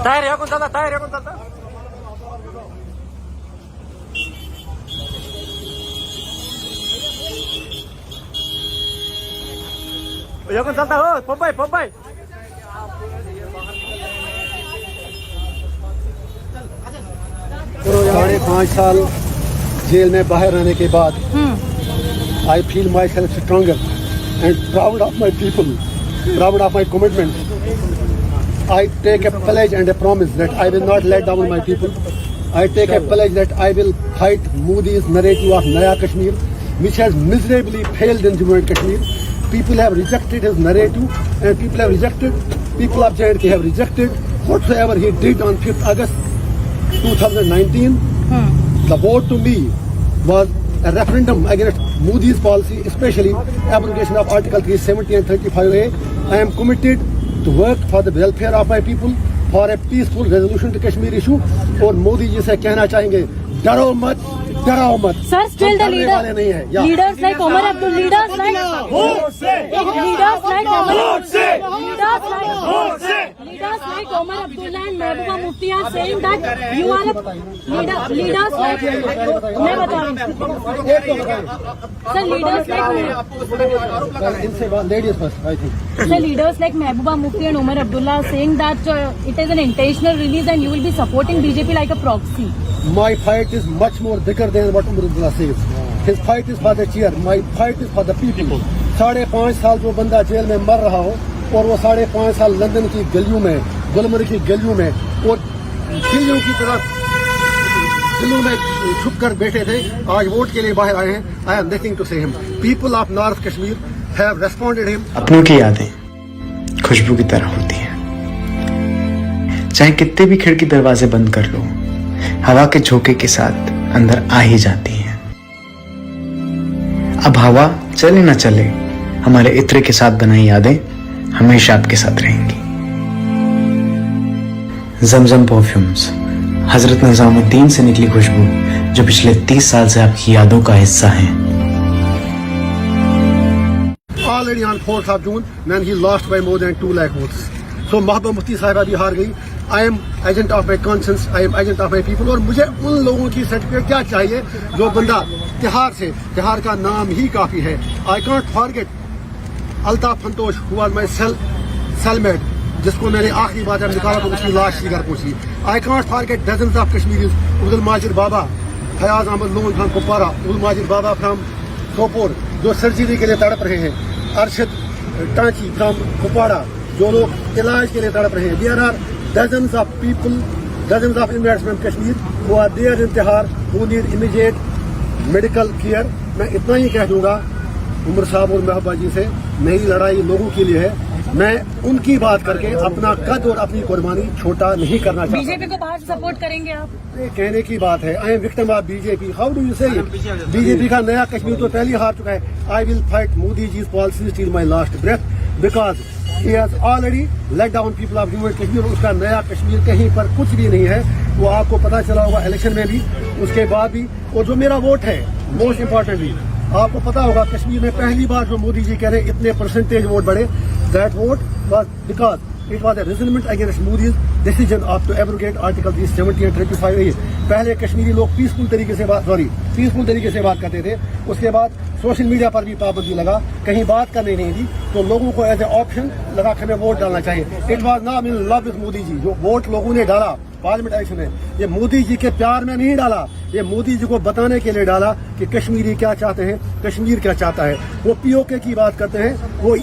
Tayar yakın salta, tayar yakın salta. Yakın salta ho, Pompey, Pompey. 5.5 साल jail में बाहर रहने के बाद I feel myself stronger and proud of my people, proud of my commitment. I take a pledge and a promise that I will not let down my people. I take a pledge that I will fight Modi's narrative of Naya Kashmir, which has miserably failed in Jammu and Kashmir. People have rejected his narrative, and people of J&K have rejected whatsoever he did on 5th August 2019. The vote to me was a referendum against Modi's policy, especially abrogation of Article 370 and 35A. I am committed to work for the welfare of my people, for a peaceful resolution to Kashmir issue. और मोदी जी से कहना चाहेंगे, डरो मत, डराओ मत. Sir, still the leaders like Omar Abdul, leaders like Omar Abdullah and Mehbooba Mufti are saying that you are a leaders like मैं बता रहा हूँ sir, leaders like Mehbooba Mufti and Omar Abdullah are saying that it is an intentional release and you will be supporting BJP like a proxy. My fight is much more bigger than what Omar Abdullah says. His fight is for the chair. My fight is for the people. 5.5 साल जो बंदा jail में मर रहा हो और वो 5.5 साल लंदन की गलियों में, गुलमर्ग की गलियों में और दिल्लियों की तरफ दिल्ली में छुप कर बैठे थे, आज वोट के लिए बाहर आए हैं. I have nothing to say him. People of North Kashmir have responded him. अपनों की यादें खुशबू की तरह होती हैं. चाहे कितने भी खिड़की दरवाजे बंद कर लो, हवा के झोंके के साथ अंदर आ ही जाती हैं. अब हवा चले ना चले, हमारे इत्र के साथ बनाई यादें हमेशा आपके साथ रहेंगी. जमजम परफ्यूम्स, हजरत निजामुद्दीन से निकली खुशबू जो पिछले 30 साल से आपकी यादों का हिस्सा है. Already on 4th of June, when he lost by more than 2 lakh votes. So Mehbooba Mufti साहिबा भी हार गई. I am agent of my conscience, I am agent of my people. और मुझे उन लोगों की सर्टिफिकेट क्या चाहिए जो बंदा तिहाड़ का नाम ही काफी है. I can't forget Altaf फंतोश who was my cellmate, जिसको मैंने आखिरी बार जब निकाला तो उसकी लाश ही घर पहुंची. I can't forget dozens of Kashmiris, Abdul Majid Baba, Fayaz Ahmad Loon from Kupwara, Abdul Majid Baba from Sopor, जो सर्जरी के लिए तड़प रहे हैं. अरशद टांची from Kupwara, जो लोग इलाज के लिए तड़प रहे हैं. There are dozens of people, dozens of inmates from Kashmir who are there in Tihar who need immediate medical care. मैं इतना ही कह दूंगा उमर साहब और महबूबा जी से, मेरी लड़ाई लोगों के लिए है. मैं उनकी बात करके अपना कद और अपनी कुर्बानी छोटा नहीं करना चाहता. बीजेपी को बाहर सपोर्ट करेंगे आप? ये कहने की बात है. I am victim of BJP. How do you say it? BJP का नया कश्मीर तो पहले हार चुका है. I will fight Modi ji policies till my last breath because he has already let down people of Jammu and Kashmir. उसका नया कश्मीर कहीं पर कुछ भी नहीं है. वो आपको पता चला होगा इलेक्शन में भी, उसके बाद भी. और जो मेरा वोट है, मोस्ट इम्पोर्टेंटली आपको पता होगा कश्मीर में पहली बार जो मोदी जी कह रहे हैं इतने परसेंटेज वोट बढ़े, that vote was because it was a resolution against Modi's decision of to abrogate article 370 and 35A. पहले कश्मीरी लोग पीसफुल तरीके से बात करते थे. उसके बाद सोशल मीडिया पर भी पाबंदी लगा, कहीं बात करनी नहीं थी. तो लोगों को एज ए ऑप्शन लगा के हमें वोट डालना चाहिए. It was not in love with Modi ji. जो वोट लोगों ने डाला पार्लियामेंट इलेक्शन में, ये मोदी जी के प्यार में नहीं डाला, ये मोदी जी को बताने के लिए डाला कि कश्मीरी क्या चाहते हैं, कश्मीर क्या चाहता है. वो पीओके की बात करते हैं. वो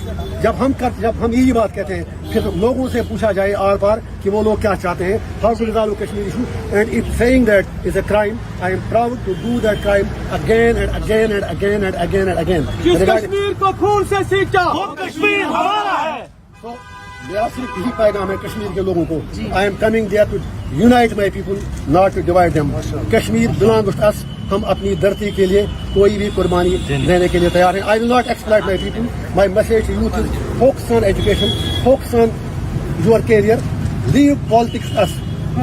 जब हम यही बात कहते हैं, फिर लोगों से पूछा जाए आर पार कि वो लोग क्या चाहते हैं. How to resolve Kashmir issue and if saying that is a crime, I am proud to do that crime again and again and again and again and again. Kashmir को खून से सींचा, वो कश्मीर हमारा है. तो मेरा सिर्फ यही पैगाम है कश्मीर के लोगों को. I am coming there to unite my people, not to divide them. Kashmir belongs to us. हम अपनी धरती के लिए कोई भी कुर्बानी देने के लिए तैयार हैं. I will not exploit my people. My message to youth is focus on education, focus on your career, leave politics us.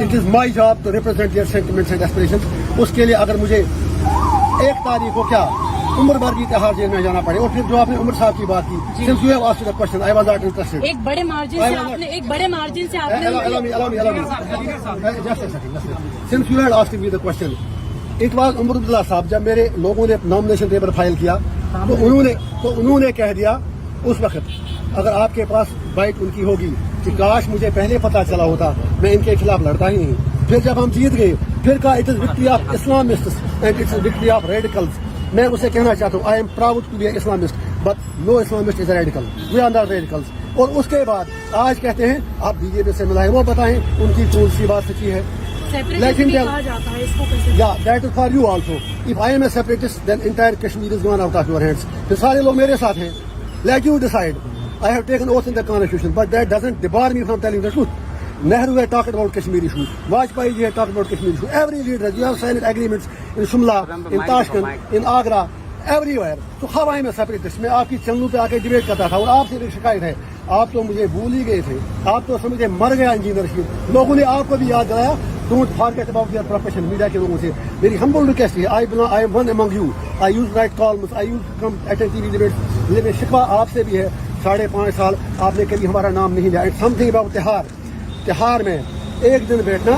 It is my job to represent their sentiments and aspirations. उसके लिए अगर मुझे 1 तारीख को क्या उम्र भर भी तिहाड़ जेल में जाना पड़े। और फिर जो आपने उमर साहब की बात की, since you have asked the question, I was not interested. एक बड़े मार्जिन से आपने Allow me. Just a second. Since you had asked me the question, it was Omar Abdullah साहब, जब मेरे लोगों ने नॉमिनेशन पेपर फाइल किया तो उन्होंने कह दिया उस वक्त, अगर आपके पास बाइट उनकी होगी कि काश मुझे पहले पता चला होता, मैं इनके खिलाफ लड़ता ही नहीं। फिर जब हम जीत गए, फिर कहा it is victory of Islamists and it's victory of radicals. मैं उसे कहना चाहता हूँ, I am proud to be Islamist, but no Islamist is radical, we are not radicals. और उसके बाद आज कहते हैं आप बीजेपी से मिलाएं, वो बताएं उनकी कौन सी बात सच्ची है। Yeah, that is for you also. If I am a separatist, then entire Kashmir is gone out of your hands. फिर सारे लोग मेरे साथ हैं. Let you decide. I have taken oath in the constitution, but that doesn't debar me from telling the truth. Nehru had talked about Kashmir issue. Vajpayee ji had talked about Kashmir issue. Every leader, you have signed agreements in Shimla, in Tashkent, in Agra, everywhere. So how I am a separatist? मैं आपकी चैनलों पे आके debate करता था और आपसे भी शिकायत है, आप तो मुझे भूल ही गए थे, आप तो समझे मर गया इंजीनियर रशीद। लोगों ने आपको भी याद दिलाया, don't forget about your profession. Media के लोगों से मेरी हम्बल रिक्वेस्ट है, I M one among you, I use right columns, I use come attend TV debates. लेकिन शिकवा आपसे भी है, 5.5 साल आपने कभी हमारा नाम नहीं लिया। इट्स समथिंग अबाउट तिहाड़ में एक दिन बैठना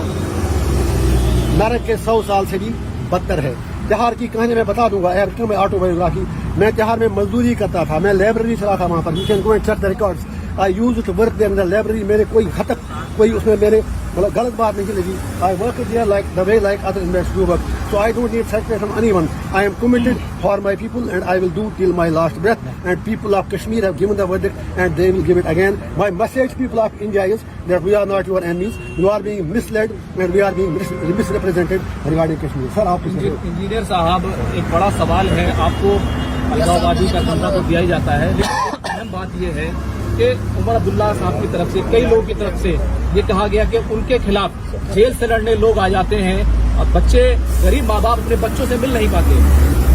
नरक के 100 साल से भी बदतर है। तिहाड़ की कहानी मैं बता दूंगा, मैं ऑटोबायोग्राफी, मैं तिहाड़ में मजदूरी करता था, मैं लाइब्रेरी चला था वहाँ पर, you can go and check the records. I use to work there in the library. मेरे कोई हद तक कोई उसमें मेरे मतलब गलत बात नहीं लगी। I work there like the way like other investors do work, so I don't need certificate from anyone. I am committed for my people and I will do till my last breath, and people of Kashmir have given the verdict and they will give it again. My message people of India is that we are not your enemies, you are being misled and we are being misrepresented regarding Kashmir. Sir आप engineer साहब, एक बड़ा सवाल है, आपको अलगाववादी का दर्जा तो दिया ही जाता है, लेकिन अहम बात यह है कि उमर अब्दुल्ला साहब की तरफ से, कई लोगों की तरफ से ये कहा गया कि उनके खिलाफ जेल से लड़ने लोग आ जाते हैं और बच्चे, गरीब माँ बाप अपने बच्चों से मिल नहीं पाते।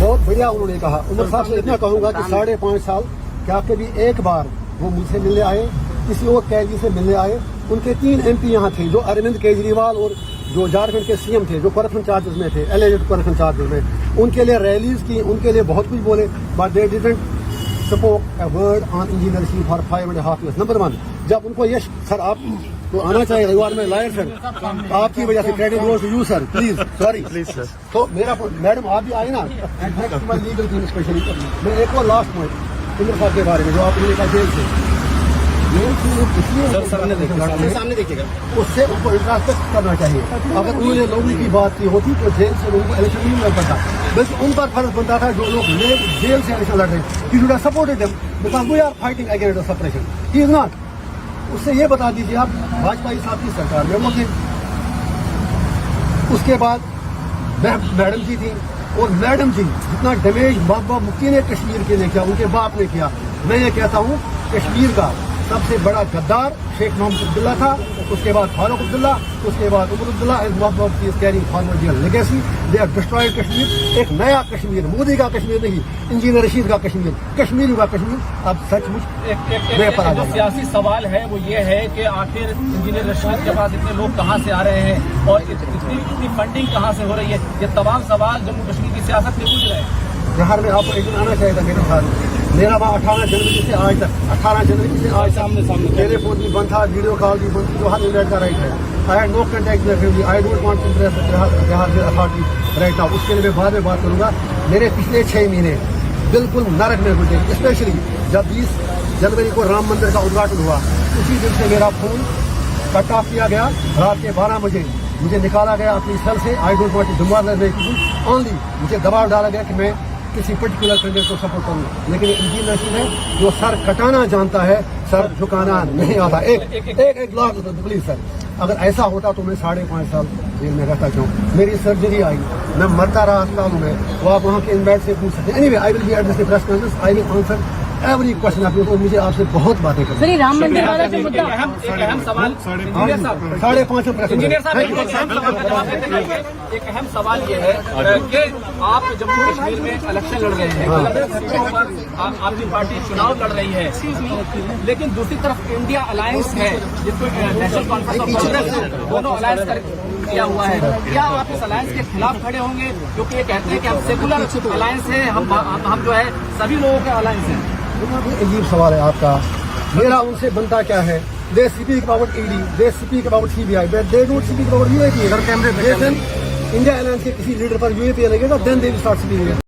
बहुत बढ़िया उन्होंने कहा। उमर साहब से इतना कहूंगा कि 5.5 साल क्या कभी एक बार वो मुझसे मिलने आए, किसी और कैदी से मिलने आए? उनके 3 MP यहाँ थे, जो अरविंद केजरीवाल और जो झारखंड के CM थे, जो करप्शन चार्जेस में थे, एलिजेड करप्शन चार्जेस में, उनके लिए रैलीज की, उनके लिए बहुत कुछ बोले, but they didn't spoke a word on engineer Rashid for 5.5 years। Number 1, जब उनको यश, सर आप तो आना चाहिए रविवार में लायर सर, आपकी वजह से credit goes to you sir, please sorry please sir. तो मेरा मैडम आप भी आए ना, लीगल टीम स्पेशली। मैं एक और लास्ट पॉइंट उमर साहब के बारे में, जो आपने कहा जेल से सामने देखिएगा, उससे उनको इंट्रास्पेक्ट करना चाहिए। अगर उन्होंने लोगों की बात की होती तो जेल से लोगों को इलेक्शन नहीं लड़ पड़ता, बल्कि उन पर फर्ज बनता था जो लोग जेल से इलेक्शन लड़ रहे हैं। He should have supported them because we are fighting against the suppression, he is not. उससे ये बता दीजिए आप, वाजपेयी साहब की सरकार में वो थे, उसके बाद मैडम जी थी, और मैडम जी जितना डैमेज महबूबा मुफ्ती ने कश्मीर के लिए किया, उनके बाप ने किया। मैं ये कहता हूँ कश्मीर का सबसे बड़ा गद्दार शेख मोहम्मद अब्दुल्ला था, उसके बाद फारूक अब्दुल्ला, उसके बाद Omar Abdullah and Mehbooba Mufti is carrying forward their legacy. They have destroyed Kashmir. एक नया कश्मीर, मोदी का कश्मीर नहीं, इंजीनियर रशीद का कश्मीर, कश्मीरी का कश्मीर अब सचमुच जो सियासी सवाल है वो ये है कि आखिर इंजीनियर रशीद के पास इतने लोग कहाँ से आ रहे हैं और इतनी फंडिंग कहाँ से हो रही है, ये तमाम सवाल जम्मू कश्मीर की सियासत में पूछ रहे हैं। बिहार में आपको एक दिन आना चाहिए था मेरे साथ। मेरा वहाँ 18 जनवरी से आज तक, 18 जनवरी से आज सामने टेलीफोन भी बंद था, वीडियो कॉल भी बंद थी, जो हर इंडिया का राइट है। I had no contact with family, I don't want to impress Bihar authority right now. उसके लिए मैं बाद में बात करूंगा। मेरे पिछले 6 महीने बिल्कुल नरक में गुजरे, स्पेशली जब 20 जनवरी को राम मंदिर का उद्घाटन हुआ, उसी दिन से मेरा फोन कट ऑफ किया गया। रात के 12 बजे मुझे निकाला गया अपनी सेल से। I don't want to demand only, मुझे दबाव डाला गया कि मैं किसी पर्टिकुलर कैंडिडेट को सपोर्ट करूँ, लेकिन इंजीनियर रशीद है जो सर कटाना जानता है, सर झुकाना नहीं आता। एक लाख प्लीज सर, अगर ऐसा होता तो मैं 5.5 साल जेल में रहता क्यों? मेरी सर्जरी आई, मैं मरता रहा अस्पतालों में, वो आप वहाँ के इनमेट से पूछ सकते हैं। Anyway, I will be at this press conference, I will answer every question आपको। मुझे आपसे बहुत बातें करनी है। राम मंदिर वाला जो मुद्दा, एक अहम सवाल इंजीनियर साहब, 5.5 इंजीनियर साहब एक अहम सवाल ये है कि आप जम्मू कश्मीर में इलेक्शन लड़ रहे हैं, आपकी पार्टी चुनाव लड़ रही है, लेकिन दूसरी तरफ इंडिया अलायंस है जिसको नेशनल कॉन्फ्रेंस ऑफ कांग्रेस, दोनों अलायंस किया हुआ है, या आप इस अलायंस के खिलाफ खड़े होंगे क्योंकि ये कहते हैं कि हम सेकुलर अलायंस है, हम जो है सभी लोगों के अलायंस हैं? अजीब सवाल है आपका। मेरा उनसे बनता क्या है? They speak about ED, they speak about CBI, but they don't speak about UAP. अगर कैमरे India Alliance के किसी लीडर पर UAP लगेगा, then they will start speaking.